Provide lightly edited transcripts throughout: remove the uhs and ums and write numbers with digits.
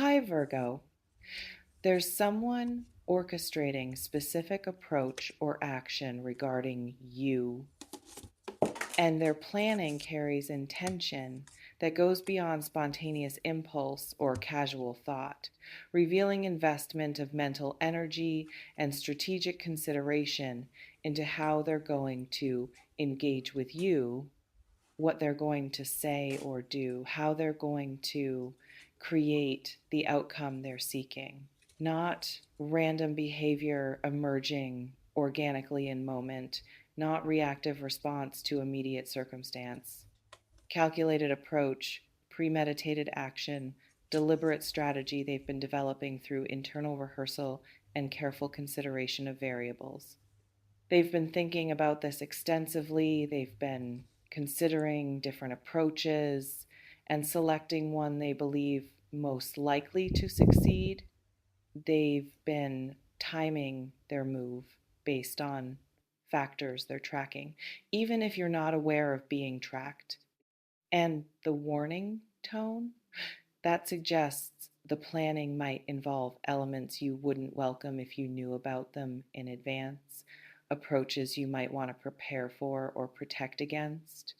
Hi, Virgo. There's someone orchestrating specific approach or action regarding you, and their planning carries intention that goes beyond spontaneous impulse or casual thought, revealing investment of mental energy and strategic consideration into how they're going to engage with you, what they're going to say or do, how they're going to create the outcome they're seeking. Not random behavior emerging organically in moment, not reactive response to immediate circumstance. Calculated approach, premeditated action, deliberate strategy they've been developing through internal rehearsal and careful consideration of variables. They've been thinking about this extensively. They've been considering different approaches and selecting one they believe most likely to succeed. They've been timing their move based on factors they're tracking, even if you're not aware of being tracked. And the warning tone, that suggests the planning might involve elements you wouldn't welcome if you knew about them in advance, approaches you might want to prepare for or protect against,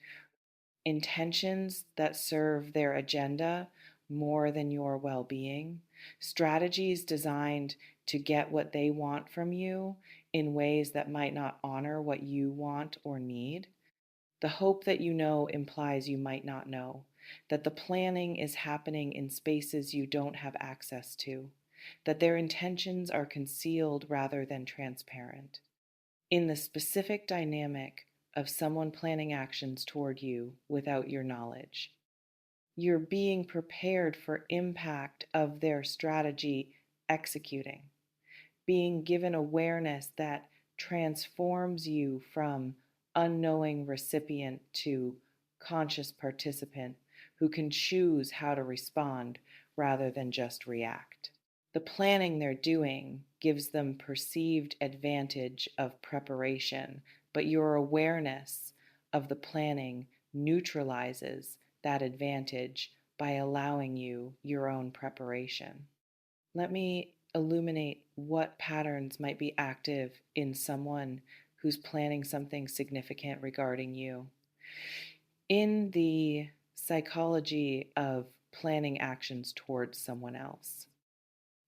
intentions that serve their agenda more than your well being, strategies designed to get what they want from you in ways that might not honor what you want or need. The hope that you know implies you might not know, that the planning is happening in spaces you don't have access to, that their intentions are concealed rather than transparent. In the specific dynamic of someone planning actions toward you without your knowledge, you're being prepared for impact of their strategy executing, being given awareness that transforms you from unknowing recipient to conscious participant who can choose how to respond rather than just react. The planning they're doing gives them perceived advantage of preparation, but your awareness of the planning neutralizes that advantage by allowing you your own preparation. Let me illuminate what patterns might be active in someone who's planning something significant regarding you. In the psychology of planning actions towards someone else,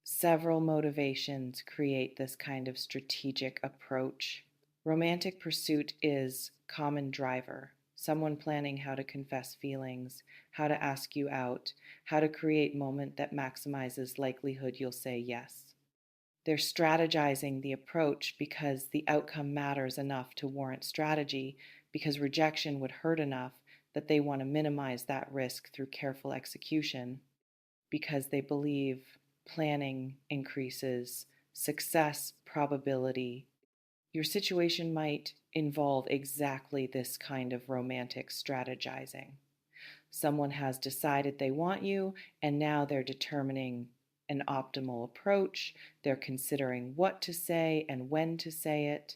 several motivations create this kind of strategic approach. Romantic pursuit is common driver, someone planning how to confess feelings, how to ask you out, how to create moment that maximizes likelihood you'll say yes. They're strategizing the approach because the outcome matters enough to warrant strategy, because rejection would hurt enough that they want to minimize that risk through careful execution, because they believe planning increases success probability. Your situation might involve exactly this kind of romantic strategizing. Someone has decided they want you, and now they're determining an optimal approach. They're considering what to say and when to say it.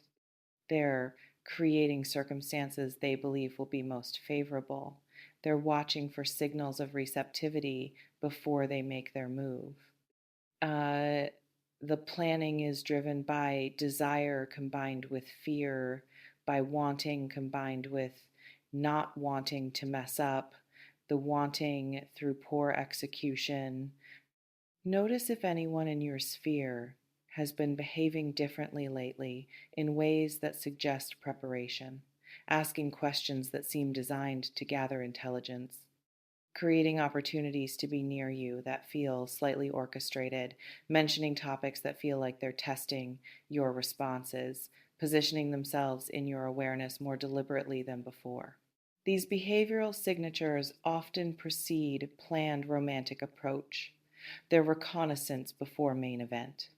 They're creating circumstances they believe will be most favorable. They're watching for signals of receptivity before they make their move. Uh, the planning is driven by desire combined with fear, by wanting combined with not wanting to mess up, the wanting through poor execution. Notice if anyone in your sphere has been behaving differently lately in ways that suggest preparation, asking questions that seem designed to gather intelligence, creating opportunities to be near you that feel slightly orchestrated, mentioning topics that feel like they're testing your responses, positioning themselves in your awareness more deliberately than before. These behavioral signatures often precede planned romantic approach. They're reconnaissance before main event.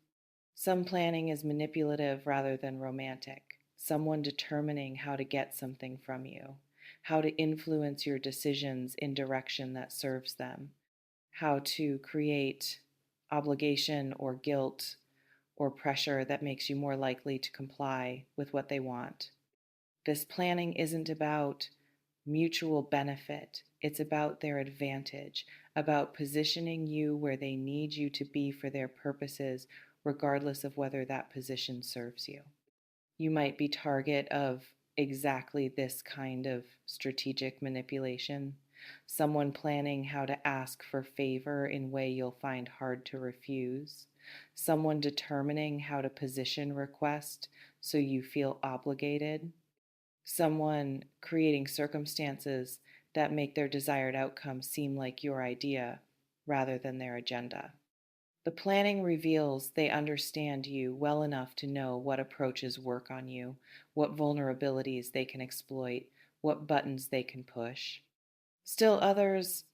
Some planning is manipulative rather than romantic, someone determining how to get something from you, how to influence your decisions in direction that serves them, how to create obligation or guilt or pressure that makes you more likely to comply with what they want. This planning isn't about mutual benefit. It's about their advantage, about positioning you where they need you to be for their purposes, regardless of whether that position serves you. You might be target of exactly this kind of strategic manipulation. Someone planning how to ask for favor in a way you'll find hard to refuse. Someone determining how to position request so you feel obligated. Someone creating circumstances that make their desired outcome seem like your idea rather than their agenda. The planning reveals they understand you well enough to know what approaches work on you, what vulnerabilities they can exploit, what buttons they can push. Still, others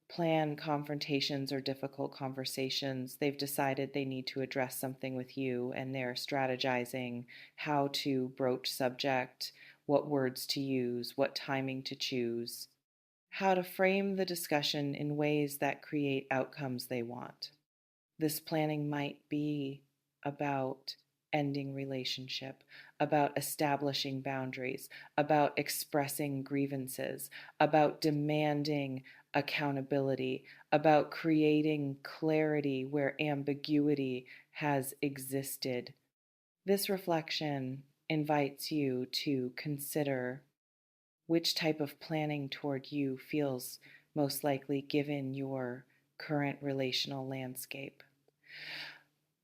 plan confrontations or difficult conversations. They've decided they need to address something with you, and they're strategizing how to broach subject, what words to use, what timing to choose, how to frame the discussion in ways that create outcomes they want. This planning might be about ending relationship, about establishing boundaries, about expressing grievances, about demanding accountability, about creating clarity where ambiguity has existed. This reflection invites you to consider which type of planning toward you feels most likely given your current relational landscape.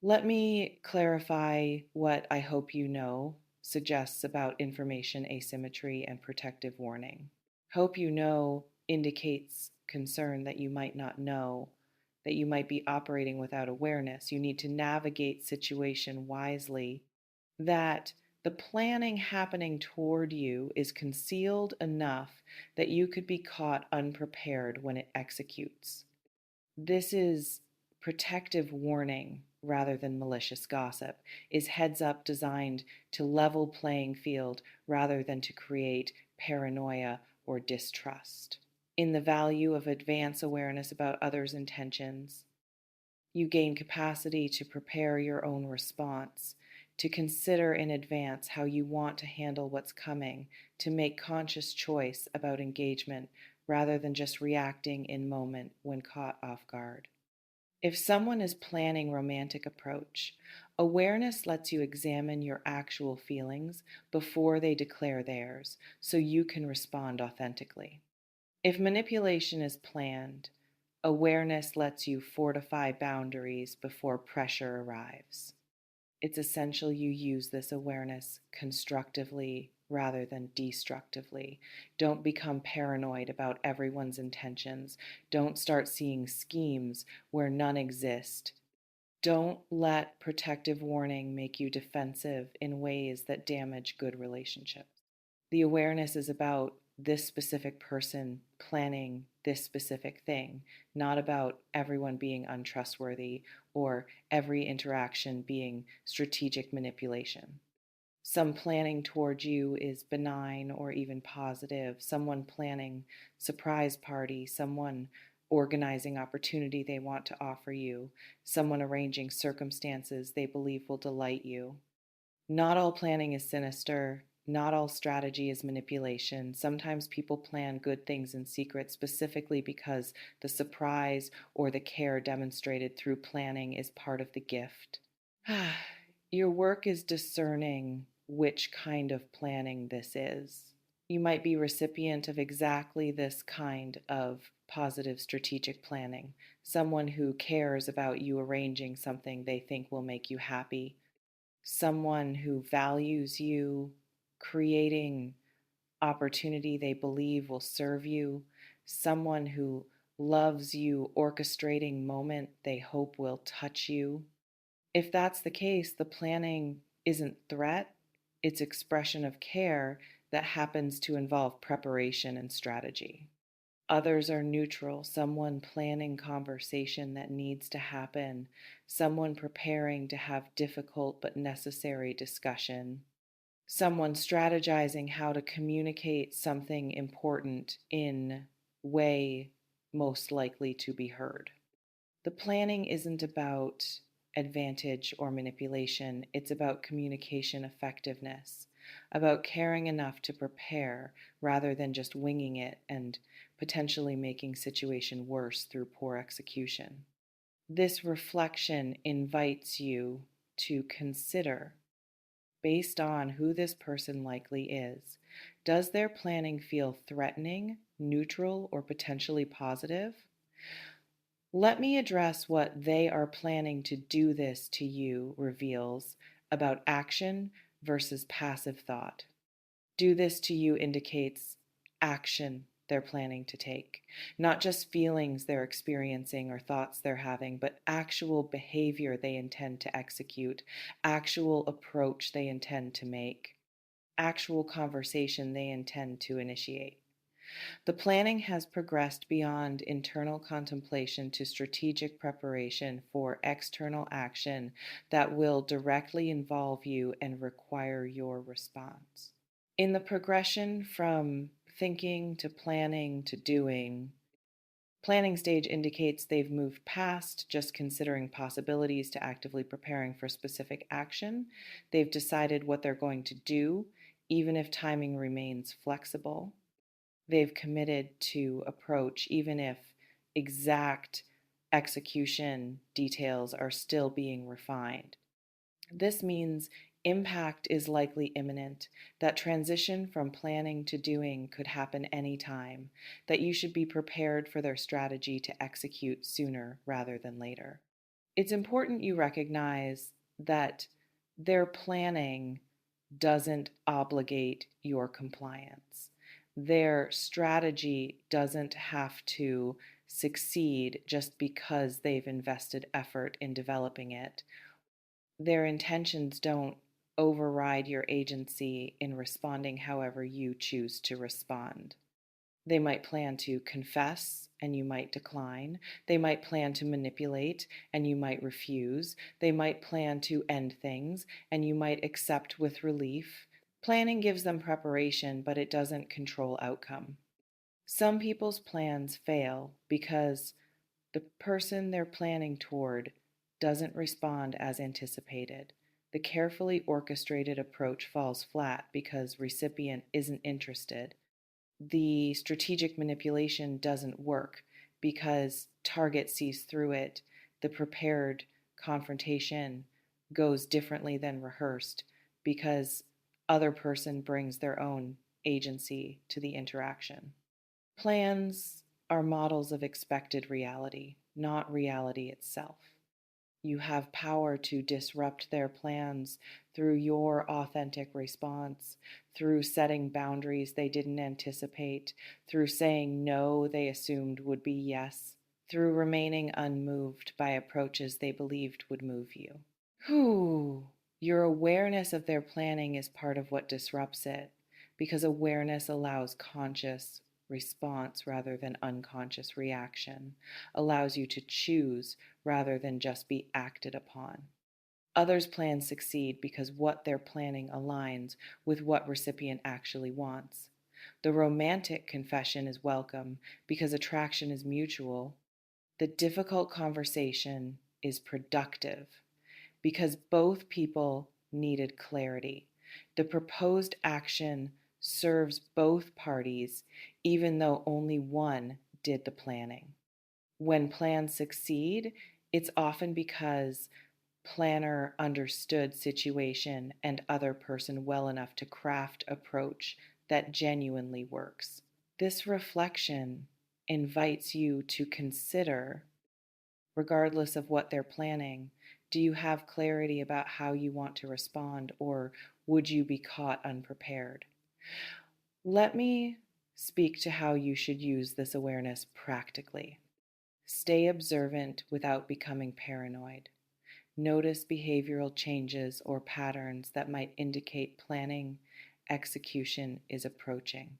Let me clarify what I hope you know suggests about information asymmetry and protective warning. Hope you know indicates concern that you might not know, that you might be operating without awareness. You need to navigate situation wisely, that the planning happening toward you is concealed enough that you could be caught unprepared when it executes. This is protective warning rather than malicious gossip, is heads up designed to level playing field rather than to create paranoia or distrust. In the value of advance awareness about others' intentions, you gain capacity to prepare your own response, to consider in advance how you want to handle what's coming, to make conscious choice about engagement rather than just reacting in moment when caught off guard. If someone is planning romantic approach, awareness lets you examine your actual feelings before they declare theirs so you can respond authentically. If manipulation is planned, awareness lets you fortify boundaries before pressure arrives. It's essential you use this awareness constructively rather than destructively. Don't become paranoid about everyone's intentions. Don't start seeing schemes where none exist. Don't let protective warning make you defensive in ways that damage good relationships. The awareness is about this specific person planning this specific thing, not about everyone being untrustworthy or every interaction being strategic manipulation. Some planning towards you is benign or even positive. Someone planning surprise party, someone organizing opportunity they want to offer you, someone arranging circumstances they believe will delight you. Not all planning is sinister. Not all strategy is manipulation. Sometimes people plan good things in secret specifically because the surprise or the care demonstrated through planning is part of the gift. Your work is discerning which kind of planning this is. You might be recipient of exactly this kind of positive strategic planning, someone who cares about you arranging something they think will make you happy, someone who values you, creating opportunity they believe will serve you, someone who loves you, orchestrating moment they hope will touch you. If that's the case, the planning isn't threat, it's expression of care that happens to involve preparation and strategy. Others are neutral, someone planning conversation that needs to happen, someone preparing to have difficult but necessary discussion, someone strategizing how to communicate something important in way most likely to be heard. The planning isn't about advantage or manipulation, it's about communication effectiveness, about caring enough to prepare rather than just winging it and potentially making situation worse through poor execution. This reflection invites you to consider, based on who this person likely is, does their planning feel threatening, neutral, or potentially positive? Let me address what they are planning to do this to you reveals about action versus passive thought. Do this to you indicates action they're planning to take, not just feelings they're experiencing or thoughts they're having, but actual behavior they intend to execute, actual approach they intend to make, actual conversation they intend to initiate. The planning has progressed beyond internal contemplation to strategic preparation for external action that will directly involve you and require your response. In the progression from thinking to planning to doing, planning stage indicates they've moved past just considering possibilities to actively preparing for specific action. They've decided what they're going to do, even if timing remains flexible. They've committed to approach, even if exact execution details are still being refined. This means impact is likely imminent, that transition from planning to doing could happen anytime, that you should be prepared for their strategy to execute sooner rather than later. It's important you recognize that their planning doesn't obligate your compliance. Their strategy doesn't have to succeed just because they've invested effort in developing it. Their intentions don't override your agency in responding however you choose to respond. They might plan to confess and you might decline. They might plan to manipulate and you might refuse. They might plan to end things and you might accept with relief. Planning gives them preparation, but it doesn't control outcome. Some people's plans fail because the person they're planning toward doesn't respond as anticipated. The carefully orchestrated approach falls flat because recipient isn't interested. The strategic manipulation doesn't work because target sees through it. The prepared confrontation goes differently than rehearsed because other person brings their own agency to the interaction. Plans are models of expected reality, not reality itself. You have power to disrupt their plans through your authentic response, through setting boundaries they didn't anticipate, through saying no they assumed would be yes, through remaining unmoved by approaches they believed would move you. Your awareness of their planning is part of what disrupts it, because awareness allows conscious response rather than unconscious reaction, allows you to choose rather than just be acted upon. Others' plans succeed because what they're planning aligns with what recipient actually wants. The romantic confession is welcome because attraction is mutual. The difficult conversation is productive because both people needed clarity. The proposed action serves both parties, even though only one did the planning. When plans succeed, it's often because planner understood situation and other person well enough to craft approach that genuinely works. This reflection invites you to consider, regardless of what they're planning, do you have clarity about how you want to respond, or would you be caught unprepared? Let me speak to how you should use this awareness practically. Stay observant without becoming paranoid. Notice behavioral changes or patterns that might indicate planning execution is approaching.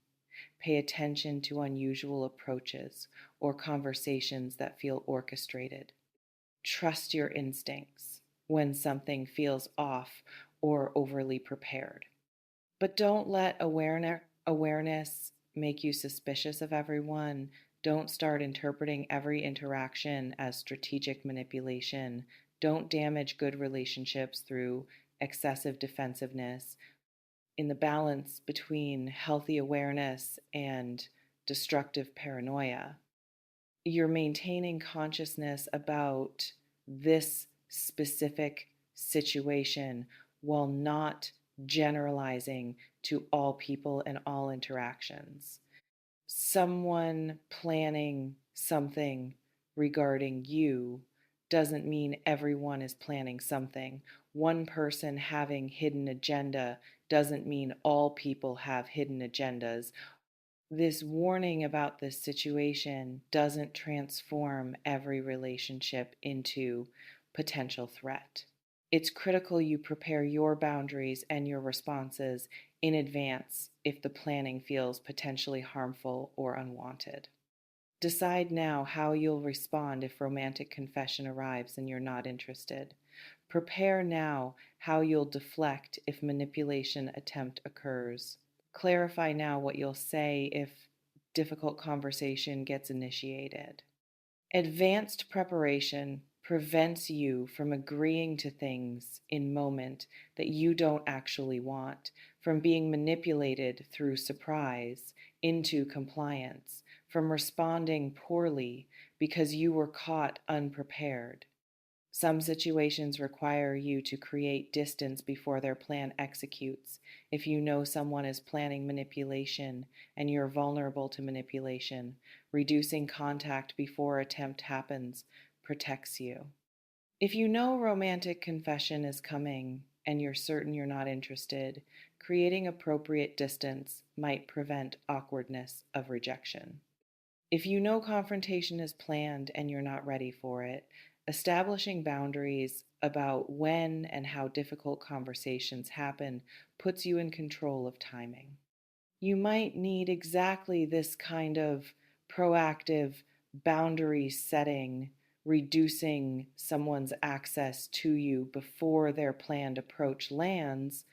Pay attention to unusual approaches or conversations that feel orchestrated. Trust your instincts when something feels off or overly prepared. But don't let awareness make you suspicious of everyone. Don't start interpreting every interaction as strategic manipulation. Don't damage good relationships through excessive defensiveness. In the balance between healthy awareness and destructive paranoia. You're maintaining consciousness about this specific situation while not generalizing to all people and all interactions. Someone planning something regarding you doesn't mean everyone is planning something. One person having hidden agenda doesn't mean all people have hidden agendas. This warning about this situation doesn't transform every relationship into potential threat. It's critical you prepare your boundaries and your responses in advance if the planning feels potentially harmful or unwanted. Decide now how you'll respond if romantic confession arrives and you're not interested. Prepare now how you'll deflect if manipulation attempt occurs. Clarify now what you'll say if difficult conversation gets initiated. Advanced preparation prevents you from agreeing to things in moment that you don't actually want, from being manipulated through surprise into compliance, from responding poorly because you were caught unprepared. Some situations require you to create distance before their plan executes. If you know someone is planning manipulation and you're vulnerable to manipulation, reducing contact before attempt happens protects you. If you know romantic confession is coming and you're certain you're not interested, creating appropriate distance might prevent awkwardness of rejection. If you know confrontation is planned and you're not ready for it, establishing boundaries about when and how difficult conversations happen puts you in control of timing. You might need exactly this kind of proactive boundary setting, reducing someone's access to you before their planned approach lands,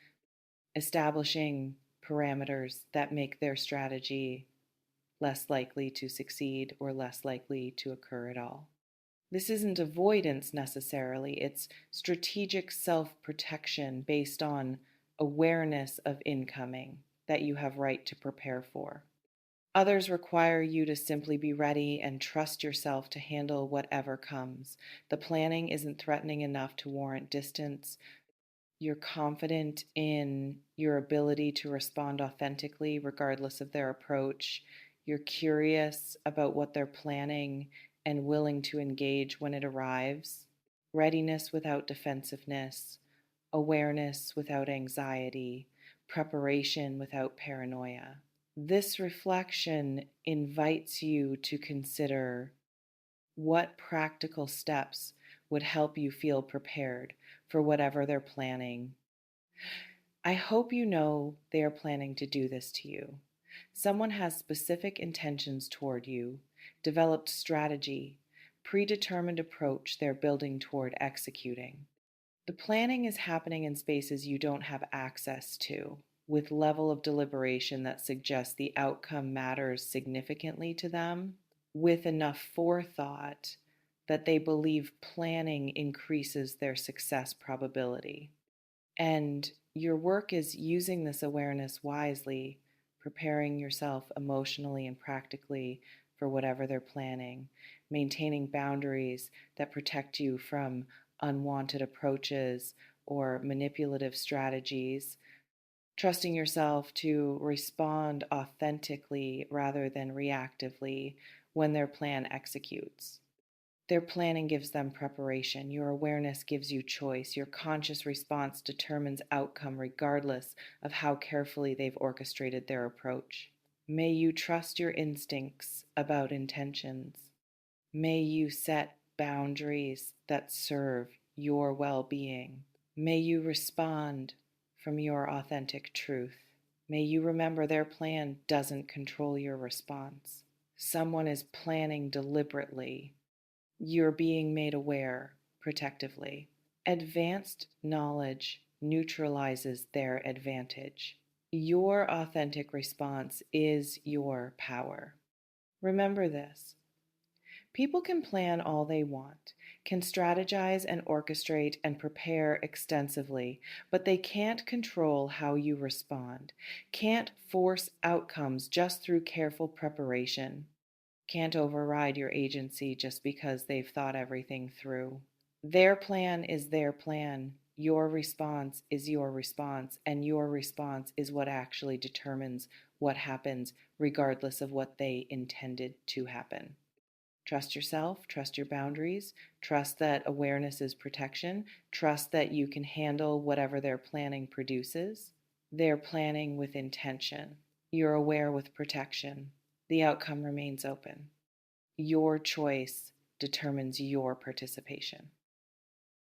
establishing parameters that make their strategy less likely to succeed or less likely to occur at all. This isn't avoidance necessarily, it's strategic self-protection based on awareness of incoming that you have right to prepare for. Others require you to simply be ready and trust yourself to handle whatever comes. The planning isn't threatening enough to warrant distance. You're confident in your ability to respond authentically regardless of their approach. You're curious about what they're planning and willing to engage when it arrives. Readiness without defensiveness, awareness without anxiety, preparation without paranoia. This reflection invites you to consider what practical steps would help you feel prepared for whatever they're planning. I hope you know they are planning to do this to you. Someone has specific intentions toward you, developed strategy, predetermined approach they're building toward executing. The planning is happening in spaces you don't have access to, with level of deliberation that suggests the outcome matters significantly to them, with enough forethought that they believe planning increases their success probability. And your work is using this awareness wisely, preparing yourself emotionally and practically for whatever they're planning, maintaining boundaries that protect you from unwanted approaches or manipulative strategies, trusting yourself to respond authentically rather than reactively when their plan executes. Their planning gives them preparation. Your awareness gives you choice. Your conscious response determines outcome regardless of how carefully they've orchestrated their approach. May you trust your instincts about intentions. May you set boundaries that serve your well-being. May you respond from your authentic truth. May you remember their plan doesn't control your response. Someone is planning deliberately. You're being made aware protectively. Advanced knowledge neutralizes their advantage. Your authentic response is your power. Remember this. People can plan all they want. can strategize and orchestrate and prepare extensively, but they can't control how you respond, can't force outcomes just through careful preparation, can't override your agency just because they've thought everything through. Their plan is their plan. Your response is your response, and your response is what actually determines what happens, regardless of what they intended to happen. Trust yourself, trust your boundaries, trust that awareness is protection, trust that you can handle whatever their planning produces. They're planning with intention. You're aware with protection. The outcome remains open. Your choice determines your participation.